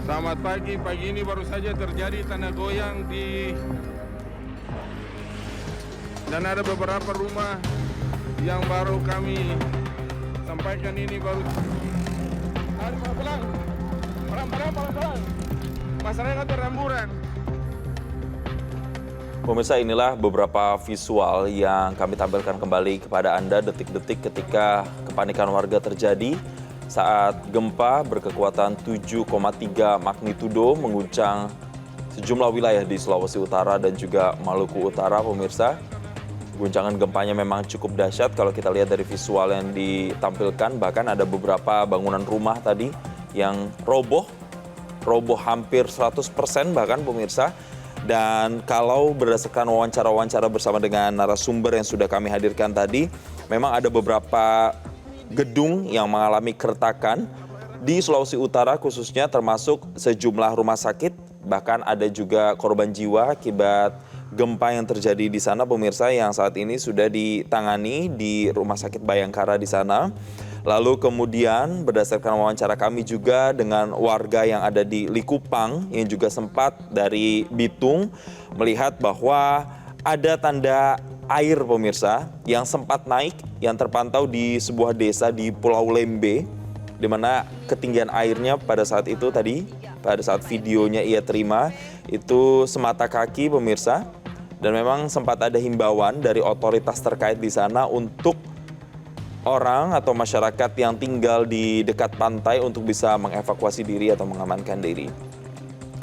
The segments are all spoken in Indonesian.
Selamat pagi. Pagi ini baru saja terjadi tanah goyang dan ada beberapa rumah yang baru kami sampaikan ini baru. Pelan. Masalahnya terhamburan. Pemirsa, inilah beberapa visual yang kami tampilkan kembali kepada Anda detik-detik ketika kepanikan warga terjadi saat gempa berkekuatan 7,3 magnitudo mengguncang sejumlah wilayah di Sulawesi Utara dan juga Maluku Utara, pemirsa. Guncangan gempanya memang cukup dahsyat kalau kita lihat dari visual yang ditampilkan. Bahkan ada beberapa bangunan rumah tadi yang roboh hampir 100% bahkan, pemirsa. Dan kalau berdasarkan wawancara-wawancara bersama dengan narasumber yang sudah kami hadirkan tadi, memang ada beberapa gedung yang mengalami keretakan di Sulawesi Utara khususnya, termasuk sejumlah rumah sakit. Bahkan ada juga korban jiwa akibat gempa yang terjadi di sana, pemirsa, yang saat ini sudah ditangani di Rumah Sakit Bayangkara di sana. Lalu kemudian berdasarkan wawancara kami juga dengan warga yang ada di Likupang yang juga sempat dari Bitung melihat bahwa ada tanda air, pemirsa, yang sempat naik yang terpantau di sebuah desa di Pulau Lembe, di mana ketinggian airnya pada saat itu tadi, pada saat videonya ia terima, itu semata kaki, pemirsa. Dan memang sempat ada himbauan dari otoritas terkait di sana untuk orang atau masyarakat yang tinggal di dekat pantai untuk bisa mengevakuasi diri atau mengamankan diri.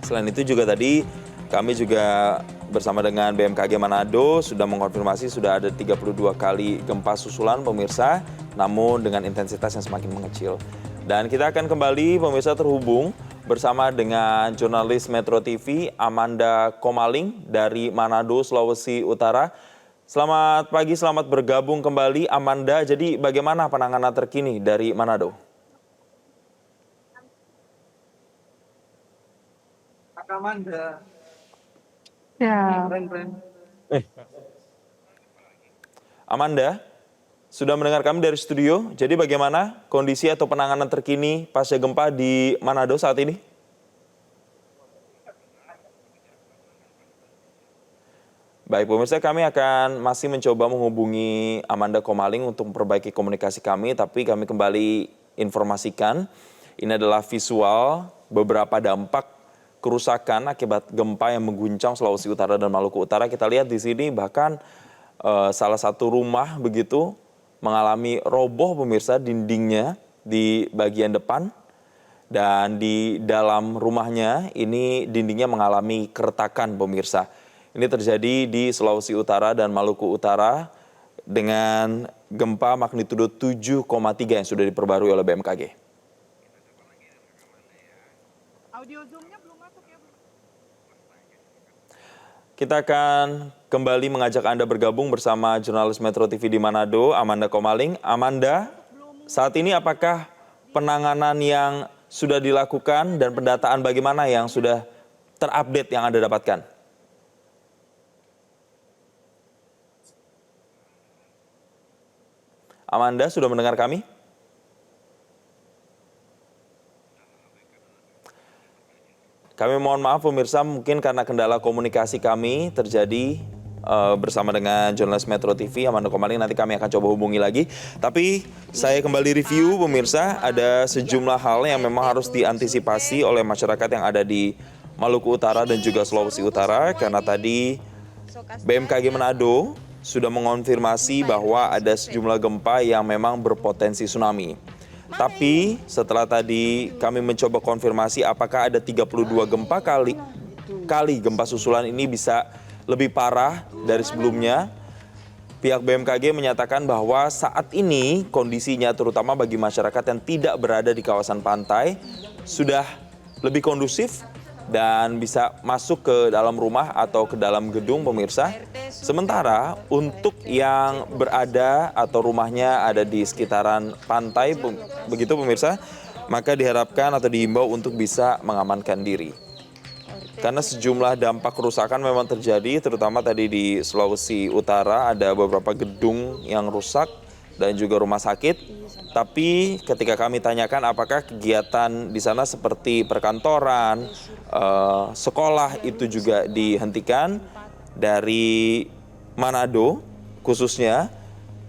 Selain itu juga tadi kami juga bersama dengan BMKG Manado sudah mengonfirmasi sudah ada 32 kali gempa susulan, pemirsa, namun dengan intensitas yang semakin mengecil. Dan kita akan kembali, pemirsa, terhubung bersama dengan jurnalis Metro TV Amanda Komaling dari Manado, Sulawesi Utara. Selamat pagi, selamat bergabung kembali Amanda. Jadi bagaimana penanganan terkini dari Manado? Amanda. Ya, Amanda, sudah mendengar kami dari studio. Jadi bagaimana kondisi atau penanganan terkini pasca gempa di Manado saat ini? Baik, pemirsa, kami akan masih mencoba menghubungi Amanda Komaling untuk memperbaiki komunikasi kami, tapi kami kembali informasikan ini adalah visual beberapa dampak kerusakan akibat gempa yang mengguncang Sulawesi Utara dan Maluku Utara. Kita lihat di sini bahkan salah satu rumah begitu mengalami roboh, pemirsa, dindingnya di bagian depan, dan di dalam rumahnya ini dindingnya mengalami keretakan, pemirsa. Ini terjadi di Sulawesi Utara dan Maluku Utara dengan gempa magnitudo 7,3 yang sudah diperbarui oleh BMKG. audio Zoom-nya belum masuk ya, Bu? Kita akan kembali mengajak Anda bergabung bersama jurnalis Metro TV di Manado, Amanda Komaling. Amanda, saat ini apakah penanganan yang sudah dilakukan dan pendataan bagaimana yang sudah terupdate yang Anda dapatkan? Amanda, sudah mendengar kami? Kami mohon maaf, pemirsa, mungkin karena kendala komunikasi kami terjadi bersama dengan jurnalis Metro TV Amanda Komaling. Nanti kami akan coba hubungi lagi. Tapi saya kembali review, pemirsa, ada sejumlah hal yang memang harus diantisipasi oleh masyarakat yang ada di Maluku Utara dan juga Sulawesi Utara, karena tadi BMKG Manado sudah mengonfirmasi bahwa ada sejumlah gempa yang memang berpotensi tsunami. Tapi setelah tadi kami mencoba konfirmasi apakah ada 32 gempa kali gempa susulan ini bisa lebih parah dari sebelumnya. Pihak BMKG menyatakan bahwa saat ini kondisinya terutama bagi masyarakat yang tidak berada di kawasan pantai sudah lebih kondusif dan bisa masuk ke dalam rumah atau ke dalam gedung, pemirsa. Sementara untuk yang berada atau rumahnya ada di sekitaran pantai, begitu pemirsa, maka diharapkan atau dihimbau untuk bisa mengamankan diri. Karena sejumlah dampak kerusakan memang terjadi, terutama tadi di Sulawesi Utara ada beberapa gedung yang rusak dan juga rumah sakit. Tapi ketika kami tanyakan apakah kegiatan di sana seperti perkantoran, sekolah itu juga dihentikan, dari Manado khususnya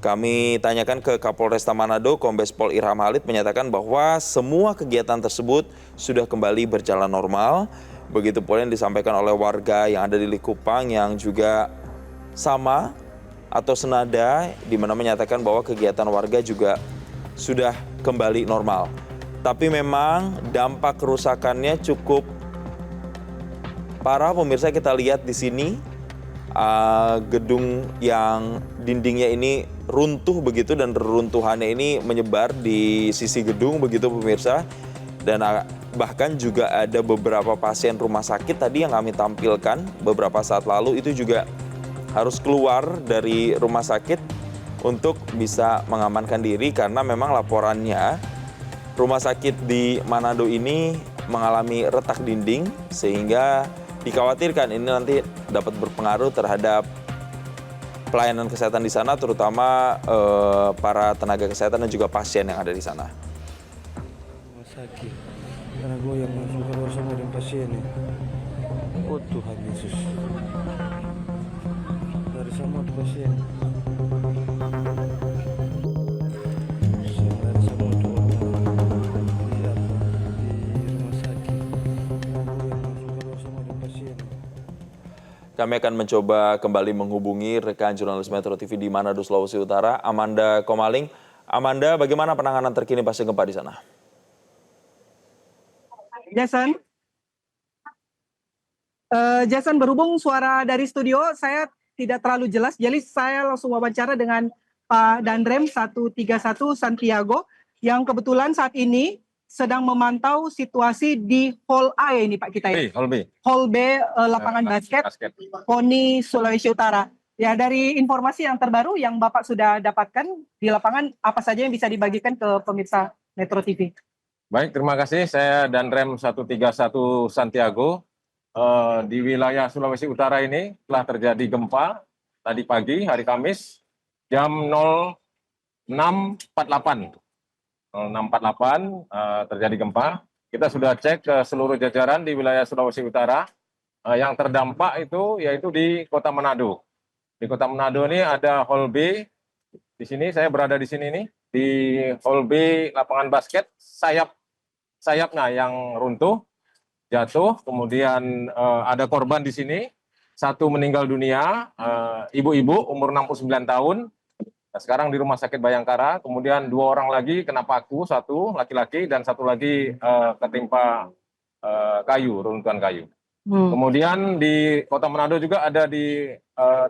kami tanyakan ke Kapolresta Manado, Kombes Pol Irham Halid menyatakan bahwa semua kegiatan tersebut sudah kembali berjalan normal. Begitu pula yang disampaikan oleh warga yang ada di Likupang yang juga sama atau senada, di mana menyatakan bahwa kegiatan warga juga sudah kembali normal. Tapi memang dampak kerusakannya cukup parah, pemirsa. Kita lihat di sini gedung yang dindingnya ini runtuh begitu, dan reruntuhannya ini menyebar di sisi gedung begitu, pemirsa. Dan bahkan juga ada beberapa pasien rumah sakit tadi yang kami tampilkan beberapa saat lalu itu juga harus keluar dari rumah sakit untuk bisa mengamankan diri, karena memang laporannya rumah sakit di Manado ini mengalami retak dinding, sehingga dikhawatirkan ini nanti dapat berpengaruh terhadap pelayanan kesehatan di sana, terutama para tenaga kesehatan dan juga pasien yang ada di sana. Rumah sakit, karena gue yang langsung keluar sama dengan pasien ya. Oh Tuhan Yesus, dari sama tuh pasien. Dari sama tuh di rumah sakit, karena gue yang langsung keluar sama dengan pasien. Kami akan mencoba kembali menghubungi rekan jurnalis Metro TV di Manado, Sulawesi Utara, Amanda Komaling. Amanda, bagaimana penanganan terkini pasca gempa di sana? Jason? Jason, berhubung suara dari studio saya tidak terlalu jelas, jadi saya langsung wawancara dengan Pak Dandrem 131 Santiago yang kebetulan saat ini sedang memantau situasi di Hall A ini Pak kita ya. Hall B lapangan basket PONI Sulawesi Utara. Ya, dari informasi yang terbaru yang Bapak sudah dapatkan di lapangan, apa saja yang bisa dibagikan ke pemirsa Metro TV? Baik, terima kasih. Saya Dandrem 131 Santiago. Di wilayah Sulawesi Utara ini telah terjadi gempa tadi pagi hari Kamis jam 06.48. 06.48 terjadi gempa. Kita sudah cek ke seluruh jajaran di wilayah Sulawesi Utara. Yang terdampak itu yaitu di Kota Manado. Di Kota Manado ini ada Hall B. Di sini saya berada di sini nih, di Hall B lapangan basket, sayapnya yang runtuh, jatuh. Kemudian ada korban di sini, satu meninggal dunia, ibu-ibu umur 69 tahun. Nah, sekarang di Rumah Sakit Bayangkara. Kemudian 2 orang lagi kena paku, 1 laki-laki dan 1 lagi ketimpa kayu, runtuhan kayu. Kemudian di Kota Manado juga ada di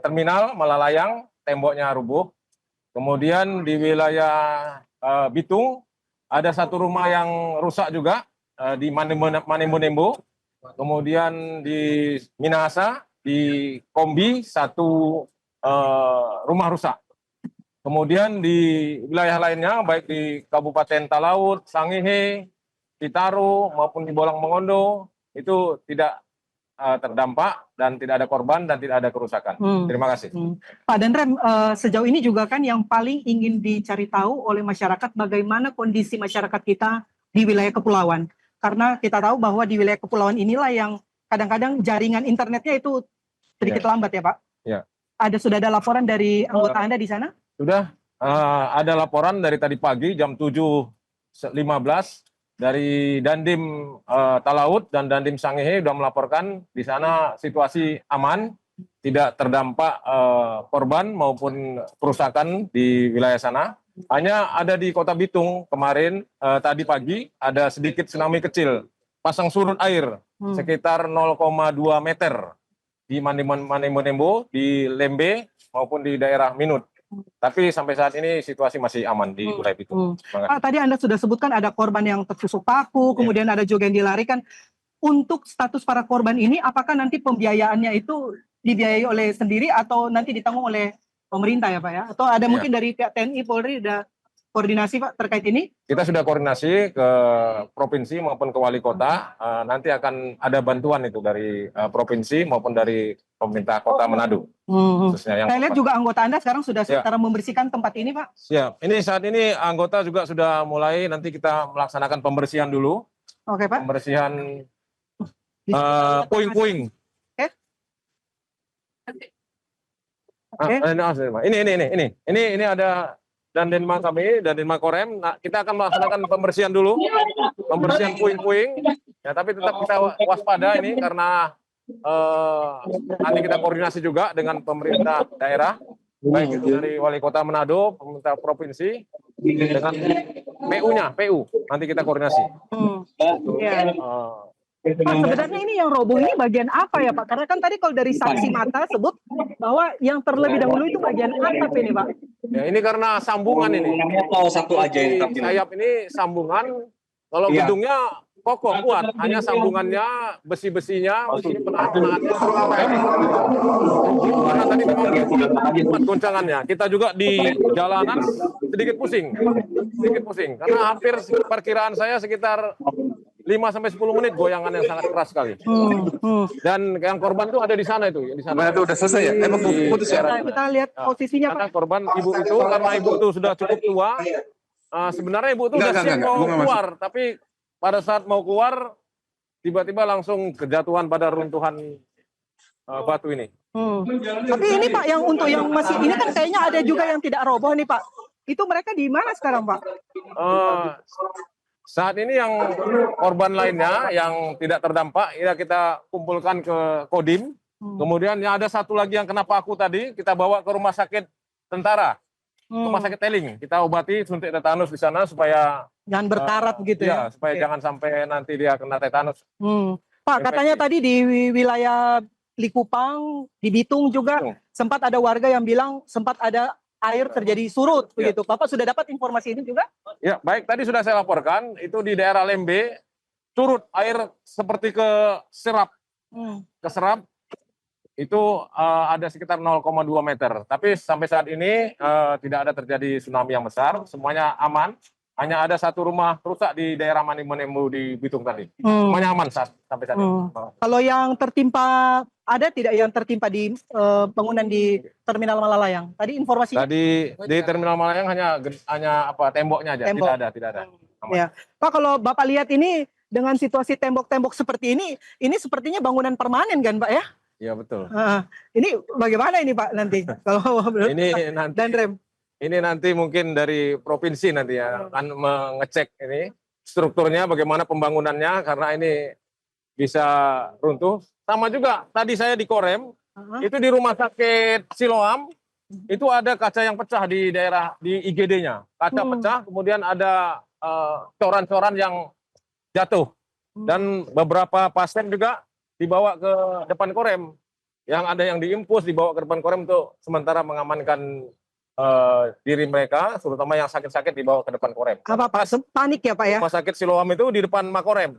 terminal Malalayang, temboknya rubuh. Kemudian di wilayah Bitung ada 1 rumah yang rusak juga di Manembo. Kemudian di Minahasa, di Kombi 1 rumah rusak. Kemudian di wilayah lainnya, baik di Kabupaten Talaut, Sangihe, Citaru, maupun di Bolang Mongondo, itu tidak terdampak dan tidak ada korban dan tidak ada kerusakan. Terima kasih. Pak Dandrem, sejauh ini juga kan yang paling ingin dicari tahu oleh masyarakat bagaimana kondisi masyarakat kita di wilayah kepulauan. Karena kita tahu bahwa di wilayah kepulauan inilah yang kadang-kadang jaringan internetnya itu sedikit lambat ya Pak? Ya. Sudah ada laporan dari anggota Anda di sana? Sudah ada laporan dari tadi pagi jam 7.15 dari Dandim Talaut dan Dandim Sangihe sudah melaporkan di sana situasi aman, tidak terdampak korban maupun kerusakan di wilayah sana. Hanya ada di Kota Bitung kemarin tadi pagi ada sedikit tsunami kecil, pasang surut air sekitar 0,2 meter di Manembo, di Lembe maupun di daerah Minut. Tapi sampai saat ini situasi masih aman di wilayah Bitung. Pak, tadi Anda sudah sebutkan ada korban yang tertusuk paku, kemudian ada juga yang dilarikan. Untuk status para korban ini, apakah nanti pembiayaannya itu dibiayai oleh sendiri atau nanti ditanggung oleh pemerintah ya Pak ya? Atau ada mungkin dari pihak TNI, Polri, ada koordinasi Pak terkait ini? Kita sudah koordinasi ke provinsi maupun ke wali kota. Nanti akan ada bantuan itu dari provinsi maupun dari pemerintah Kota Manado. Khususnya yang Saya lihat juga anggota Anda sekarang sudah Ya. secara membersihkan tempat ini, Pak. siap. Ini saat ini anggota juga sudah mulai, nanti kita melaksanakan pembersihan dulu. Oke, Pak. Pembersihan Di- puing-puing. Oke. Ini ada Dandenma kami, Dandenma Korem. Nah, kita akan melaksanakan pembersihan dulu, pembersihan puing-puing. Ya, tapi tetap kita waspada ini karena nanti kita koordinasi juga dengan pemerintah daerah, baik itu dari wali kota Manado, pemerintah provinsi, dengan PU. Nanti kita koordinasi. Ya. Pak, sebenarnya ini yang roboh ini bagian apa ya, Pak? Karena kan tadi kalau dari saksi mata sebut bahwa yang terlebih dahulu itu bagian atap ini, Pak. Ya, ini karena sambungan ini. Mau satu aja Di yang sayap ini sambungan. Kalau Iya. gedungnya kokoh kuat, hanya sambungannya, besi-besinya, penahan-penahannya karena tadi memang kuat goncangannya. Kita juga di jalanan sedikit pusing. Karena hampir perkiraan saya sekitar 5-10 menit goyangan yang sangat keras sekali. Dan yang korban itu ada di sana itu, di sana. itu udah selesai ya? Emang putus ya? Kita lihat posisinya, Karena Pak. korban ibu itu, karena ibu itu sudah cukup tua, sebenarnya ibu itu sudah siap mau keluar, tapi pada saat mau keluar, tiba-tiba langsung kejatuhan pada runtuhan batu ini. Tapi ini, Pak, yang untuk yang masih ini kan kayaknya ada juga yang tidak roboh nih, Pak. Itu mereka di mana sekarang, Pak? Saat ini yang korban lainnya yang tidak terdampak, ya kita kumpulkan ke Kodim. Kemudian yang ada satu lagi yang kena paku tadi, kita bawa ke rumah sakit tentara, rumah sakit Teling. Kita obati suntik tetanus di sana supaya Jangan berkarat begitu ya. supaya jangan sampai nanti dia kena tetanus. Pak, katanya tadi di wilayah Likupang, di Bitung juga sempat ada warga yang bilang sempat ada air terjadi surut begitu. Bapak sudah dapat informasi ini juga? Ya, baik, tadi sudah saya laporkan, itu di daerah Lembe, surut air seperti ke serap. Itu ada sekitar 0,2 meter. Tapi sampai saat ini tidak ada terjadi tsunami yang besar, semuanya aman. Hanya ada satu rumah rusak di daerah Manimenembu di Bitung tadi. Semuanya aman sampai saat ini. Kalau yang tertimpa, ada tidak yang tertimpa di bangunan di Terminal Malalayang? Tadi informasinya? Tadi di Terminal Malayang hanya temboknya aja, Tembok. tidak ada. Aman. Ya. Pak, kalau Bapak lihat ini dengan situasi tembok-tembok seperti ini sepertinya bangunan permanen kan, Pak ya? Iya, betul. Ini bagaimana ini, Pak, nanti? Kalau Ini nanti dan rem. Ini nanti mungkin dari provinsi nanti ya akan mengecek ini strukturnya bagaimana pembangunannya karena ini bisa runtuh. Sama juga tadi saya di Korem, itu di rumah sakit Siloam, itu ada kaca yang pecah di daerah di IGD-nya. Kaca pecah, kemudian ada coran-coran yang jatuh. Dan beberapa pasien juga dibawa ke depan Korem. Yang ada yang diimpus dibawa ke depan Korem untuk sementara mengamankan diri mereka, terutama yang sakit-sakit dibawa ke depan Korem. Apa, Pak? Panik ya, Pak ya? Rumah sakit Siloam itu di depan Makorem.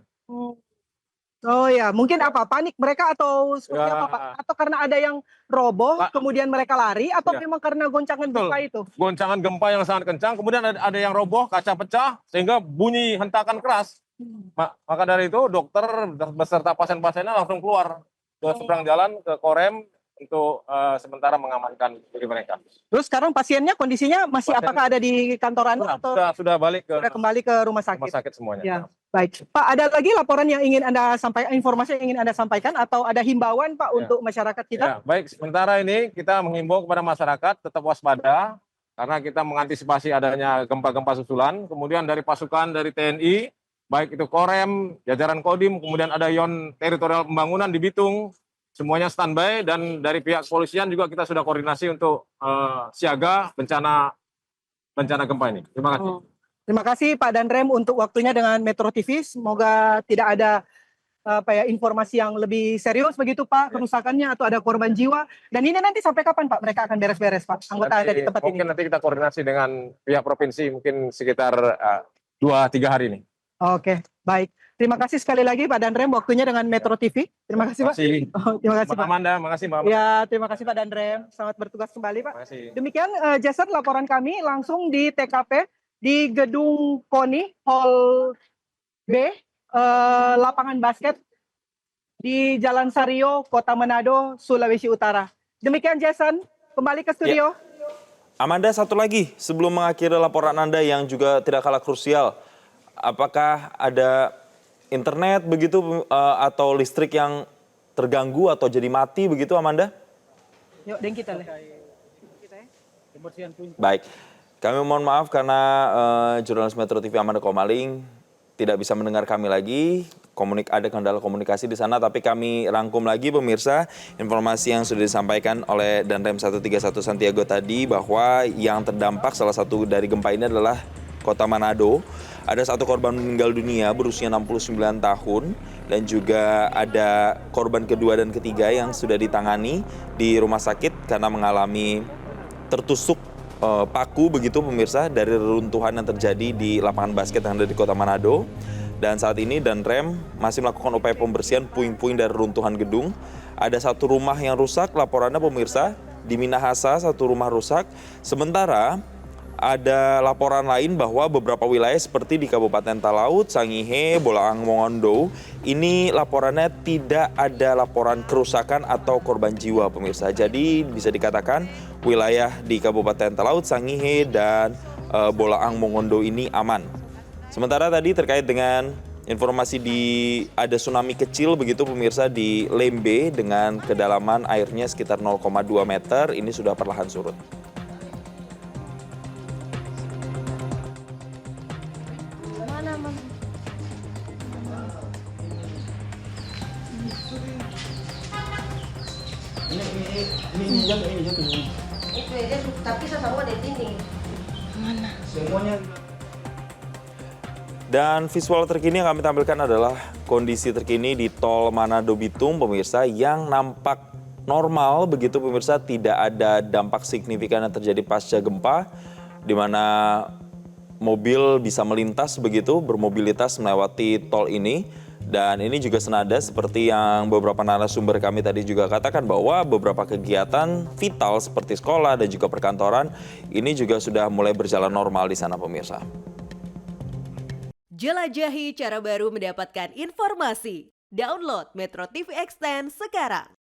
Oh ya, mungkin apa? Panik mereka atau seperti Ya. apa, Pak? Atau karena ada yang roboh, kemudian mereka lari, atau Ya. memang karena goncangan Betul. gempa itu? Goncangan gempa yang sangat kencang, kemudian ada yang roboh, kaca pecah, sehingga bunyi hentakan keras. Maka dari itu dokter beserta pasien-pasiennya langsung keluar ke seberang jalan ke Korem untuk sementara mengamankan diri mereka. Terus sekarang pasiennya kondisinya masih apakah ada di kantor Anda atau Sudah balik ke sudah kembali ke rumah sakit? rumah sakit semuanya. Ya, baik. Pak, ada lagi laporan yang ingin Anda sampaikan, informasi yang ingin Anda sampaikan, atau ada himbauan, Pak, untuk masyarakat kita? Ya, baik, sementara ini kita menghimbau kepada masyarakat tetap waspada karena kita mengantisipasi adanya gempa-gempa susulan. Kemudian dari pasukan dari TNI, baik itu Korem, jajaran Kodim, kemudian ada Yon Teritorial Pembangunan di Bitung, semuanya standby, dan dari pihak kepolisian juga kita sudah koordinasi untuk siaga bencana gempa ini. Terima kasih. Terima kasih Pak Danrem untuk waktunya dengan Metro TV. Semoga tidak ada informasi yang lebih serius begitu, Pak, kerusakannya atau ada korban jiwa. Dan ini nanti sampai kapan, Pak, mereka akan beres-beres, Pak, anggota ada di tempat ini? Mungkin nanti kita koordinasi dengan pihak provinsi mungkin sekitar 2-3 hari ini. Oke, baik. Terima kasih sekali lagi Pak Danrem waktunya dengan Metro TV. Terima kasih, Pak. Terima kasih, Pak. Amanda, makasih Mbak. Ya, terima kasih Pak Danrem. Selamat bertugas kembali, Pak. Terima kasih. Demikian Jason laporan kami langsung di TKP di Gedung KONI Hall B, lapangan basket di Jalan Sario, Kota Manado, Sulawesi Utara. Demikian Jason, kembali ke studio. Amanda, satu lagi sebelum mengakhiri laporan Anda yang juga tidak kalah krusial. Apakah ada internet begitu atau listrik yang terganggu atau jadi mati begitu, Amanda? Yuk, dan kita lihat. Baik, kami mohon maaf karena jurnalis Metro TV Amanda Komaling tidak bisa mendengar kami lagi. Ada kendala komunikasi di sana, tapi kami rangkum lagi pemirsa informasi yang sudah disampaikan oleh Danrem 131 Santiago tadi bahwa yang terdampak salah satu dari gempa ini adalah Kota Manado. Ada satu korban meninggal dunia berusia 69 tahun dan juga ada korban kedua dan ketiga yang sudah ditangani di rumah sakit karena mengalami tertusuk paku begitu pemirsa dari reruntuhan yang terjadi di lapangan basket yang ada di Kota Manado. Dan saat ini Danrem masih melakukan upaya pembersihan puing-puing dari runtuhan gedung. Ada satu rumah yang rusak, laporannya pemirsa, di Minahasa satu rumah rusak. Sementara ada laporan lain bahwa beberapa wilayah seperti di Kabupaten Talaut, Sangihe, Bolaang Mongondo, ini laporannya tidak ada laporan kerusakan atau korban jiwa pemirsa. Jadi bisa dikatakan wilayah di Kabupaten Talaut, Sangihe, dan Bolaang Mongondo ini aman. Sementara tadi terkait dengan informasi ada tsunami kecil begitu pemirsa di Lembe dengan kedalaman airnya sekitar 0,2 meter, ini sudah perlahan surut. Itu aja, tapi sama ada dinding. Mana? Semuanya. Dan visual terkini yang kami tampilkan adalah kondisi terkini di Tol Manado Bitung pemirsa yang nampak normal begitu pemirsa, tidak ada dampak signifikan yang terjadi pasca gempa di mana mobil bisa melintas begitu, bermobilitas melewati tol ini. Dan ini juga senada seperti yang beberapa narasumber kami tadi juga katakan bahwa beberapa kegiatan vital seperti sekolah dan juga perkantoran ini juga sudah mulai berjalan normal di sana pemirsa. Jelajahi cara baru mendapatkan informasi. Download Metro TV Extend sekarang.